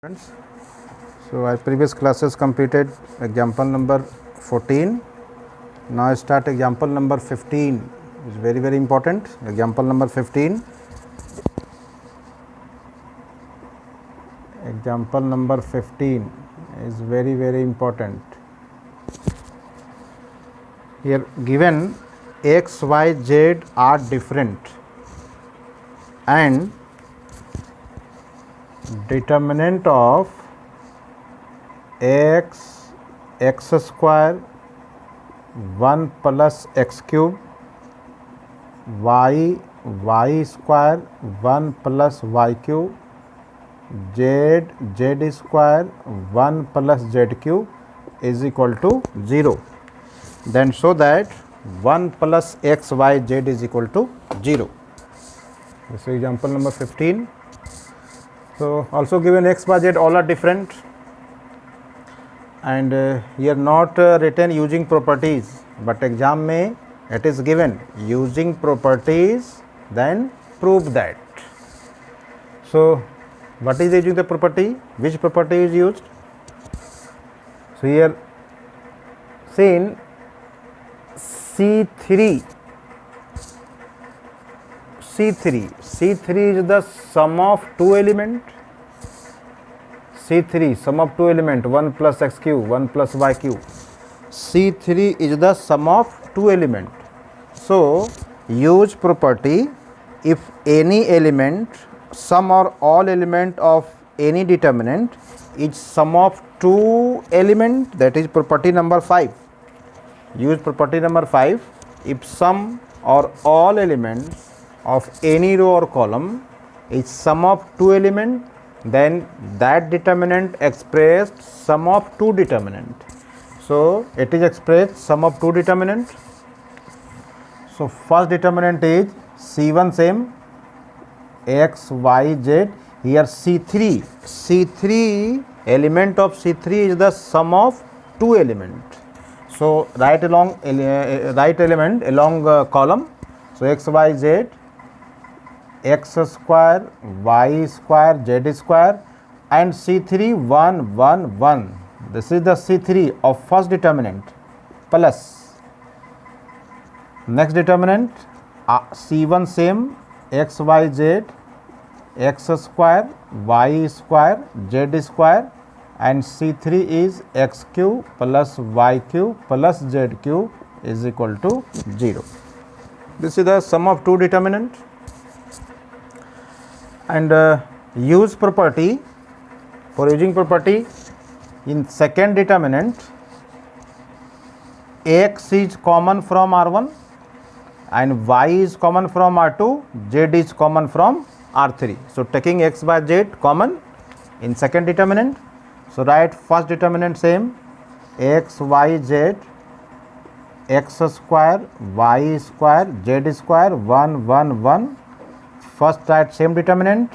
Friends, so our previous classes completed example number 14. Now start example number 15. Is very important. Example number 15. Example number 15 is very important. Here given x, y, z are different and determinant of x square 1 plus x cube, y square 1 plus y cube, z square 1 plus z cube is equal to 0. Then show that 1 plus x, y, z is equal to 0. This is example number 15. So also given x, y, z all are different and here not written using properties, but exam में it is given using properties, then prove that. So what is using the property? Which property is used? So here seen C3 is the sum of two element. C3 sum of two element 1 plus x cube 1 plus y cube. C3 is the sum of two element. So use property if any element, sum or all element of any determinant is sum of two element, that is property number 5. Use property number 5 if sum or all elements of any row or column is sum of two element, then that determinant expressed sum of two determinant. So it is expressed sum of two determinant. So first determinant is C1 same x, y, z. Here C3 element of C3 is the sum of two element. So right element along column. So x, y, z, x square, y square, z square, and C3 1 1 1. This is the C3 of first determinant plus next determinant C1 same x, y, z, x square, y square, z square, and C3 is x cube plus y cube plus z cube is equal to 0. This is the sum of two determinant. And use property, for using property in second determinant, x is common from R1 and y is common from R2, z is common from R3. So taking x by z common in second determinant. So write first determinant same x, y, z, x square, y square, z square 1 1 1. First write same determinant,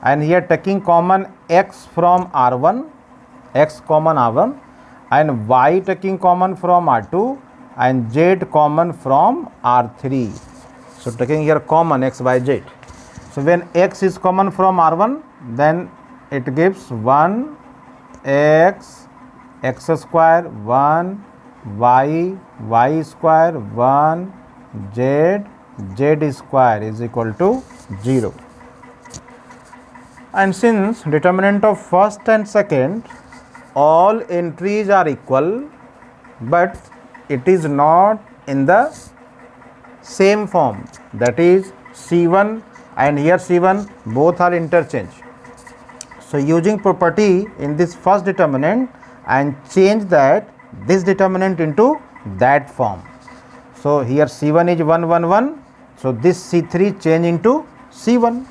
and here taking common x from R1, x common R1, and y taking common from R2, and z common from R3. So taking here common x, y, z. So when x is common from R1, then it gives 1 x square 1 y square 1 z square is equal to 0. And since determinant of first and second all entries are equal, but it is not in the same form, that is C1 and here C1 both are interchanged. So using property in this first determinant and change that this determinant into that form. So here C1 is 1 1 1. So this C3 change into C1.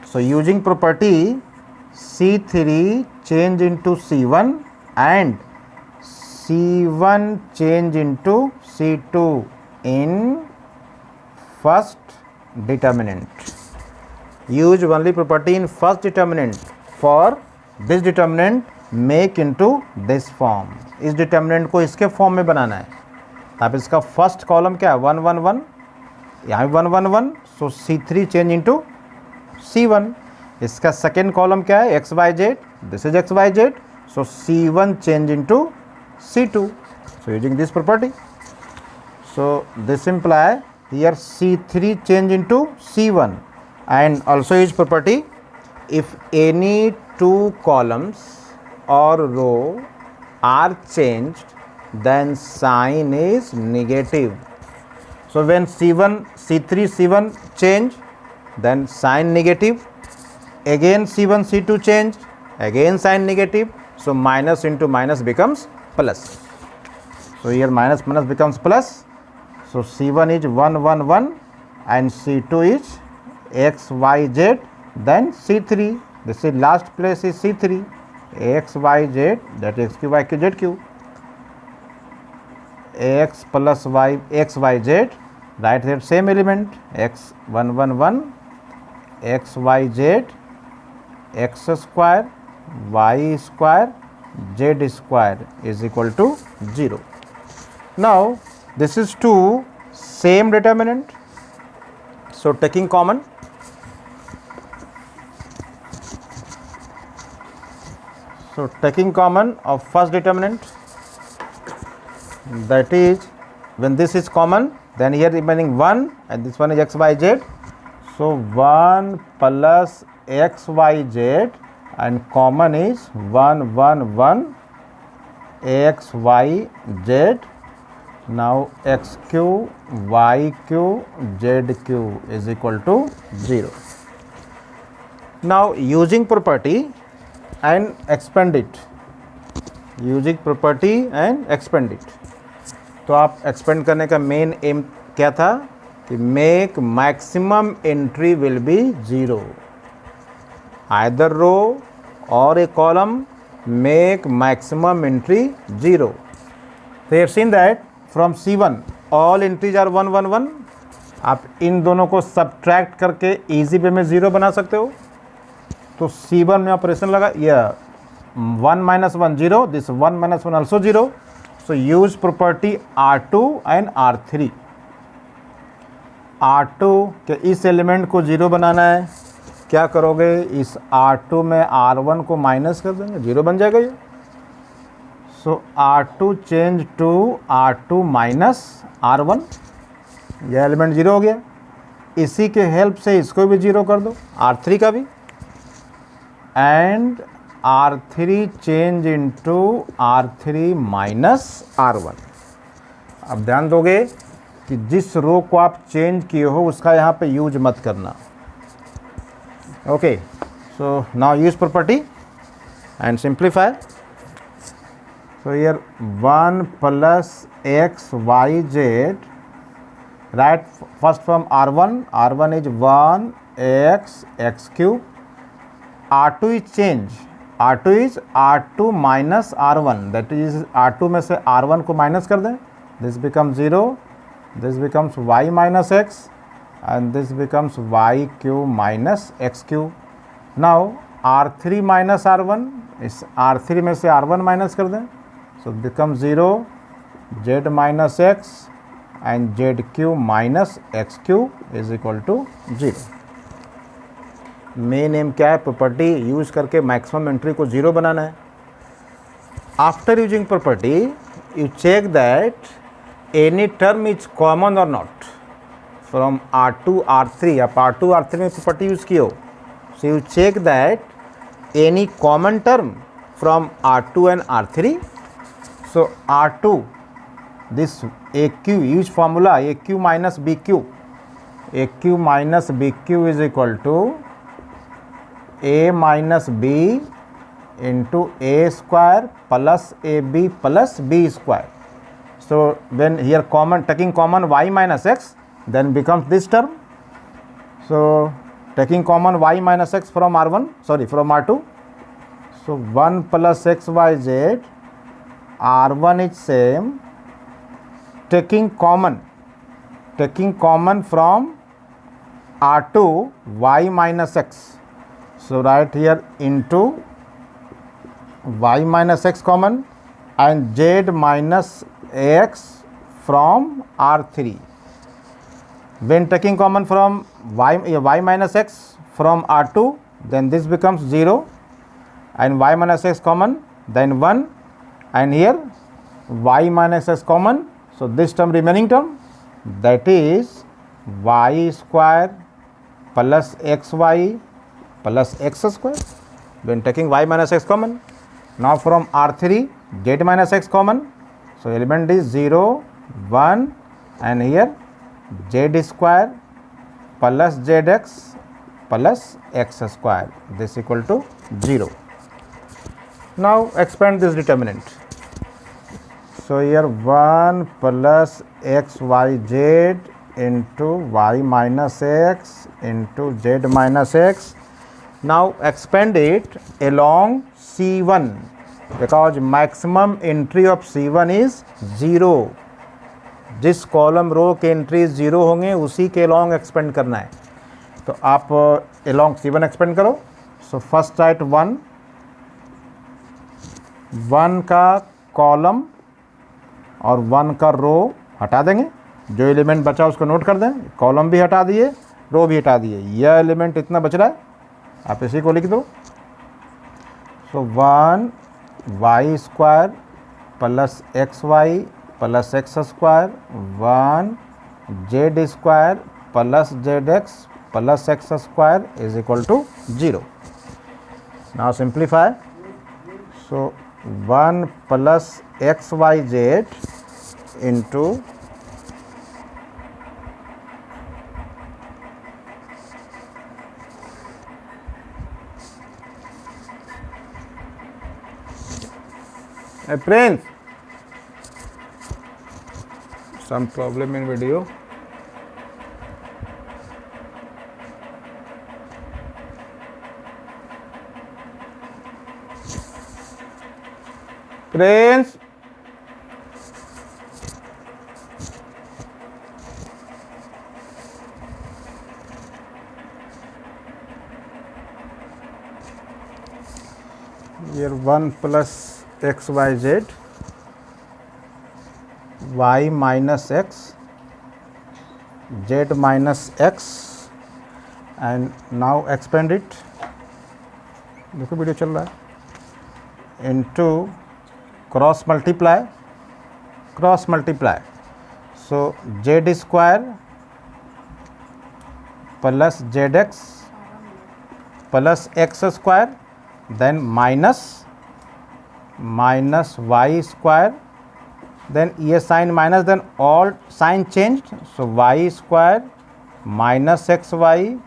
So using property C3 change into C1 and C1 change into C2 in first determinant. Use only property in first determinant for this determinant make into this form. इस determinant को इसके form में बनाना है. अब इसका first column क्या है 1 1 1, यहाँ 1 1 1. So C3 change into C1. इसका सेकेंड कॉलम क्या है X Y Z, this is xyz. So C1 change into C2. So using this property, so this imply here C3 change into C1, and also use property, if any two columns or row are changed, then sign is negative. So when C1, C3, C1 change, then sign negative. Again C1, C2 change, again sign negative. So minus into minus becomes plus. So here minus minus becomes plus. So C1 is 1, 1, 1, and C2 is x, y, z. Then C3, this is last place is C3, x, y, z, that is x, q, y, q, z, q. X plus y, x, y, z, write that same element, x 1, 1, 1, x, y, z, x square, y square, z square is equal to 0. Now this is two same determinant. So taking common, of first determinant, that is when this is common, then here remaining 1 and this one is x, y, z. So 1 plus x, y, z, and common is 1, 1, 1 x, y, z. Now xq, yq, zq is equal to 0. Now using property and expand it, using property and expand it. तो आप expand करने का main aim क्या था कि make maximum entry will be 0, either row or a column make maximum entry 0. तो you have seen that from C1 all entries are 1, 1, 1. आप इन दोनों को सब्ट्रैक्ट करके इजी वे में 0 बना सकते हो. तो C1 में ऑपरेशन लगा, यह 1 minus 1 0, this 1 minus 1 also 0. So use property R2 and R3. R2 के इस एलिमेंट को 0 बनाना है, क्या करोगे, इस R2 में R1 को माइनस कर देंगे, 0 बन जाएगा ये. सो R2 change to R2 minus R1, यह एलिमेंट 0 हो गया. इसी के हेल्प से इसको भी 0 कर दो, R3 का भी, and R3 change into R3 minus R1. अब ध्यान दोगे कि जिस रो को आप चेंज किए हो उसका यहाँ पे यूज मत करना. Okay, so now use property and simplify. So here 1 plus X Y Z, write first from R1. R1 is 1 x x cube. R2 is change, R2 is R2 minus R1, that is R2 में से R1 को minus कर दें, this becomes 0, this becomes y minus x, and this becomes y cube minus x cube. Now R3 minus R1, इस R3 में से R1 minus कर दें, so becomes 0, z minus x and z cube minus x cube is equal to 0. Main aim क्या है, property use करके maximum entry को 0 बनाना है. After using property you check that any term is common और not from R2 R3. आप R2 R3 में property use किए हो, so you check that any common term from R2 and R3. So R2 this AQ use formula AQ minus BQ, AQ minus BQ is equal to A minus B into A square plus AB plus B square. So when here common, taking common y minus x, then becomes this term. So taking common y minus x from R1, sorry, from R2. So 1 plus x y z, R1 is same. Taking common from R2 y minus x. So write here into y minus x common and z minus x from R3. When taking common from y minus x from R2, then this becomes 0, and y minus x common, then 1, and here y minus x common. So this term, remaining term, that is y square plus xy plus x square. When taking y minus x common, now from R3 z minus x common. So element is 0, 1, and here z square plus zx plus x square, this equal to 0. Now expand this determinant. So here 1 plus xyz into y minus x into z minus x. Now expand it along C1 because maximum entry of C1 is 0. जिस column row के entry 0 होंगे उसी के along expand करना है. तो आप along C1 expand करो. सो फर्स्ट राइट 1 का कॉलम और 1 का रो हटा देंगे. जो एलिमेंट बचा उसको नोट कर दें. कॉलम भी हटा दिए, रो भी हटा दिए. यह एलिमेंट इतना बच रहा है, आप इसी को लिख दो. So 1 Y square plus X Y plus X square, 1 Z square plus Z X plus X square is equal to 0. Now simplify. So 1 plus X Y Z into Prince, some problem in video. Prince, here 1 plus x y z, y minus x, z minus x, and now expand it. देखो video चल रहा है. into cross multiply. So z square plus zx plus x square, then minus y square, then ये sign minus, then all sign changed. So y square minus xy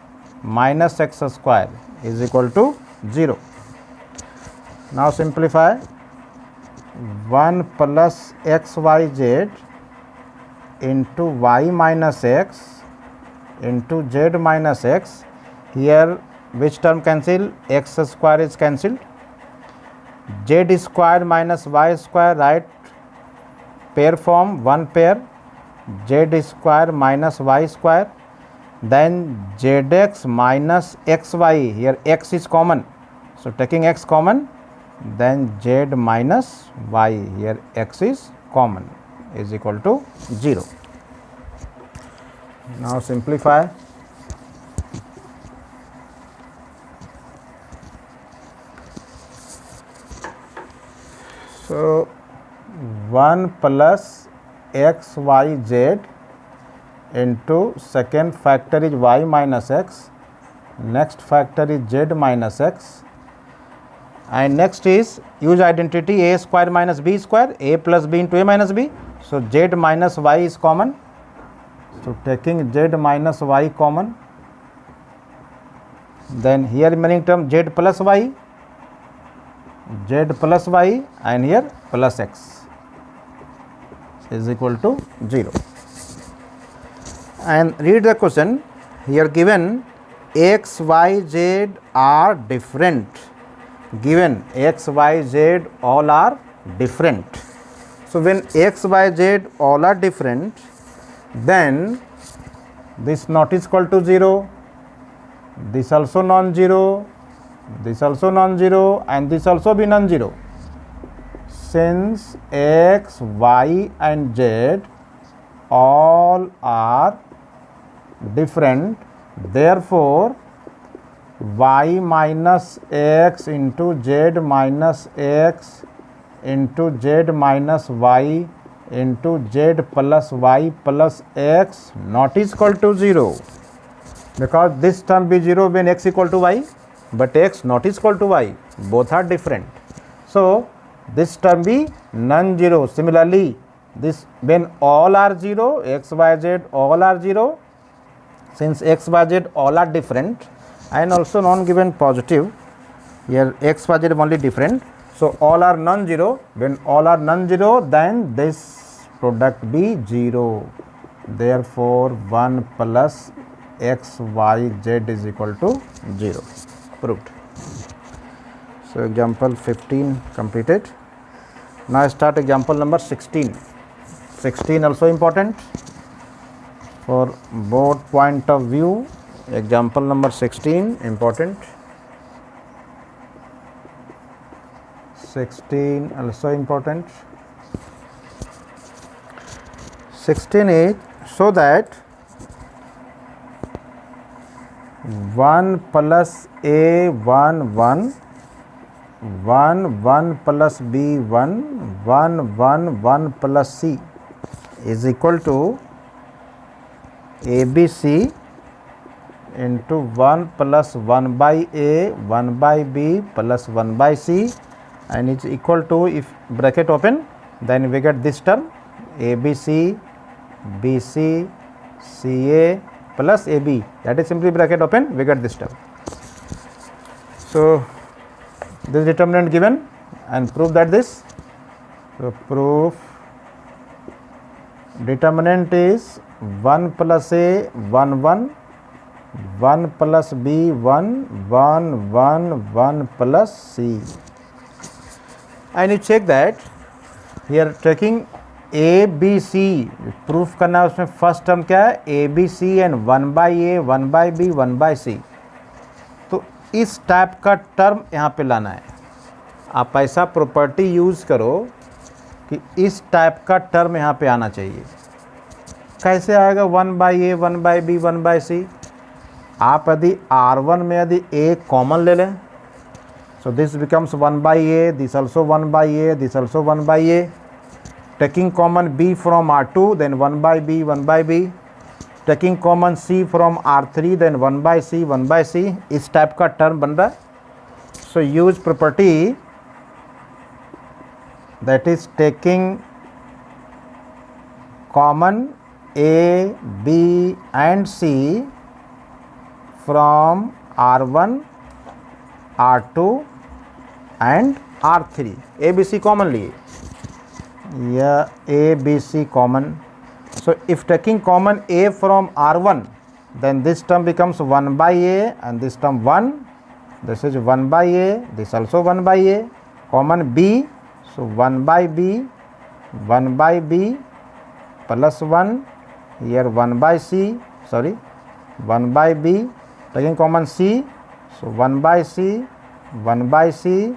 minus x square is equal to 0. Now simplify. 1 plus xyz into y minus x into z minus x. Here which term cancel? X square is cancelled. Z square minus y square, right pair form, one pair, z square minus y square, then zx minus xy, here x is common, so taking x common, then z minus y, here x is common, is equal to 0. Now simplify. So 1 plus x y z into second factor is y minus x, next factor is z minus x, and next is use identity a square minus b square, a plus b into a minus b. So z minus y is common, so taking z minus y common, then here remaining term z plus y, and here plus x is equal to 0. And read the question. Here given x, y, z are different. Given x, y, z all are different. So when x, y, z all are different, then this not is equal to 0, this also non-zero, this also non-zero, and this also be non-zero. Since x, y, and z all are different, therefore y minus X into Z minus X into Z minus Y into Z plus Y plus X not is equal to 0, because this term be 0 when x equal to y, but x not is equal to y, both are different. So this term be non-zero. Similarly, this when all are 0, x, y, z all are 0, since x, y, z all are different and also non-given positive, here x, y, z only different, so all are non-zero. When all are non-zero, then this product be 0. Therefore 1 plus x, y, z is equal to 0. Proved. So example 15 completed. Now start example number 16. 16 also important for both point of view. Example number 16 important. 16 also important. 16 is so that 1 plus a 1 1, 1 1 plus b 1, 1 1 1 plus c is equal to abc into 1 plus 1 by a 1 by b plus 1 by c, and it's equal to, if bracket open, then we get this term abc bc ca plus ab, that is simply bracket open, we get this term. So this determinant given and prove that this. So proof determinant is 1 plus a 1 1, 1 plus b 1, 1 1 1 plus c, and you check that here taking A B C proof करना है, उसमें first term क्या है A B C and 1 by A 1 by B 1 by C, तो इस type का term यहाँ पे लाना है। आप ऐसा प्रॉपर्टी यूज़ करो कि इस टाइप का टर्म यहाँ पे आना चाहिए। कैसे आएगा 1 by A 1 by B 1 by C, आप यदि R1 में यदि ए कॉमन ले लें, so this becomes 1 by A, this also 1 by A, this also 1 by A, taking common b from R2, then 1 by b 1 by b, taking common c from R3, then 1 by c 1 by c, इस type का term बन रहा है। So use property that is taking common a b and c from R1 R2 and R3, a b c common लिए, yeah, a b c common. So if taking common a from R1, then this term becomes 1 by a and this term 1, this is 1 by a, this also 1 by a, common b, so 1 by b 1 by b plus 1, here 1 by c, sorry 1 by b, taking common c, so 1 by c 1 by c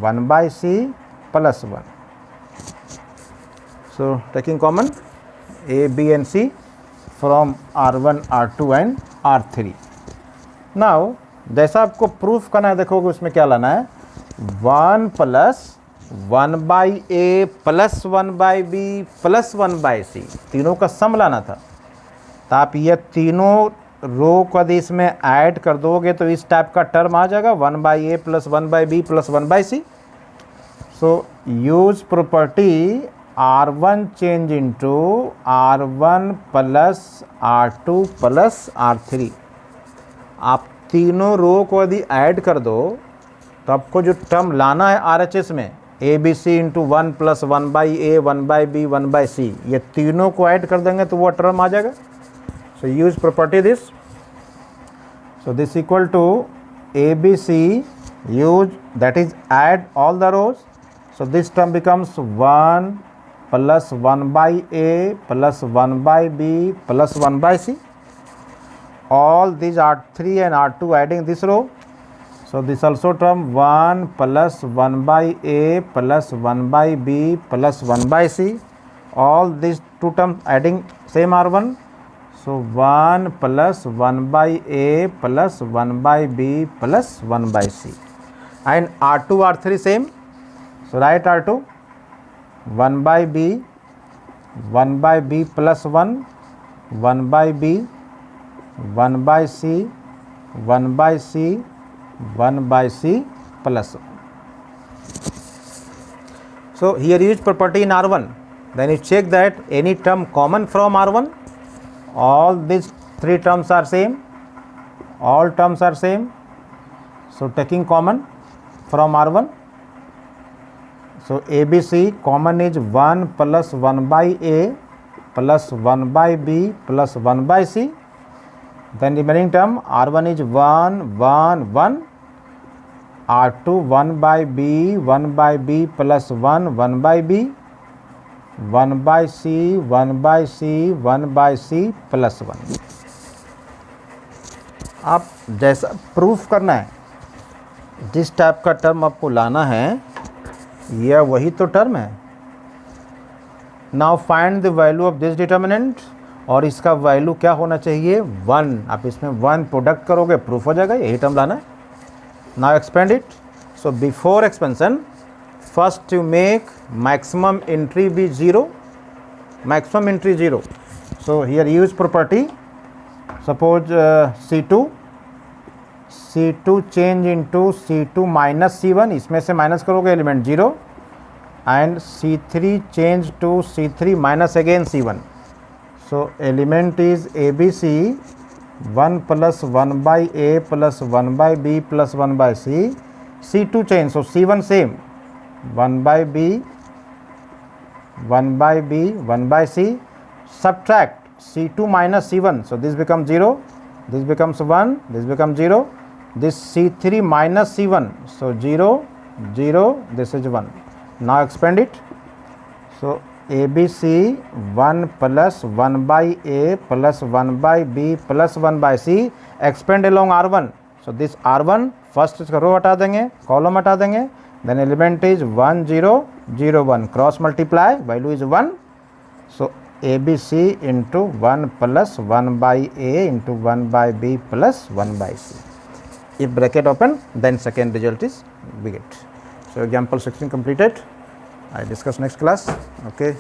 1 by c plus 1. So taking common a, b and c from R1, R2 and R3. Now जैसा आपको proof करना है, देखोगे उसमें क्या लाना है 1 plus 1 by A plus 1 by B plus 1 by C, तीनों का सम लाना था। तो आप ये तीनों रो को यदि इसमें ऐड कर दोगे तो इस टाइप का टर्म आ जाएगा 1 by A plus 1 by B plus 1 by C. So use property R1 change into R1 plus R2 plus R3। आप तीनों रो को यदि ऐड कर दो तो आपको जो टर्म लाना है RHS में A B C into 1 plus 1 by A 1 by B 1 by C, ये तीनों को ऐड कर देंगे तो वो टर्म आ जाएगा। So use property this, so this equal to A B C, use that is add all the rows, so this term becomes 1 plus 1 by a plus 1 by b plus 1 by c, all these R3 and R2 adding this row, so this also term 1 plus 1 by a plus 1 by b plus 1 by c, all these two terms adding same R1, So 1 plus 1 by A plus 1 by B plus 1 by C. And R2, R3 same. So write R2. 1 by B, 1 by B plus 1, 1 by B, 1 by C, 1 by C, 1 by C plus 1. So here use property in R1. Then you check that any term common from R1. All these three terms are same. All terms are same. So taking common from R1. So ABC common is 1 plus 1 by A plus 1 by B plus 1 by C. Then remaining term R1 is 1, 1, 1. R2 1 by B, 1 by B plus 1, 1 by B, 1 by C, 1 by C, 1 by C plus 1. आप जैसा proof करना है, जिस type का term आपको लाना है, यह वही तो टर्म है. Now find the value of this determinant. और इसका वैल्यू क्या होना चाहिए? 1. आप इसमें 1 प्रोडक्ट करोगे, प्रूफ हो जाएगा. यही टर्म लाना है. Now expand it. So before expansion, first you make maximum entry be 0. Maximum entry 0. So here use property. Suppose C2 change into C2 minus C1. इसमें से माइनस करोगे element 0. And C3 change to C3 minus again C1. So element is ABC. 1 plus 1 by A plus 1 by B plus 1 by C. C2 change, so C1 same. 1 by B, 1 by B, 1 by C. Subtract C2 minus C1, so this becomes 0. This becomes 1. This becomes 0. This C3 minus C1, so 0, 0. This is 1. Now expand it. So ABC 1 plus 1 by A plus 1 by B plus 1 by C. Expand along R1. So this R1 first रो हटा देंगे, column हटा देंगे. Then element is 1 0 0 1. Cross multiply, value is 1. So ABC into 1 plus 1 by A into 1 by B plus 1 by C. If bracket open, then second result is we get. So example 16 completed. I discuss next class. Okay.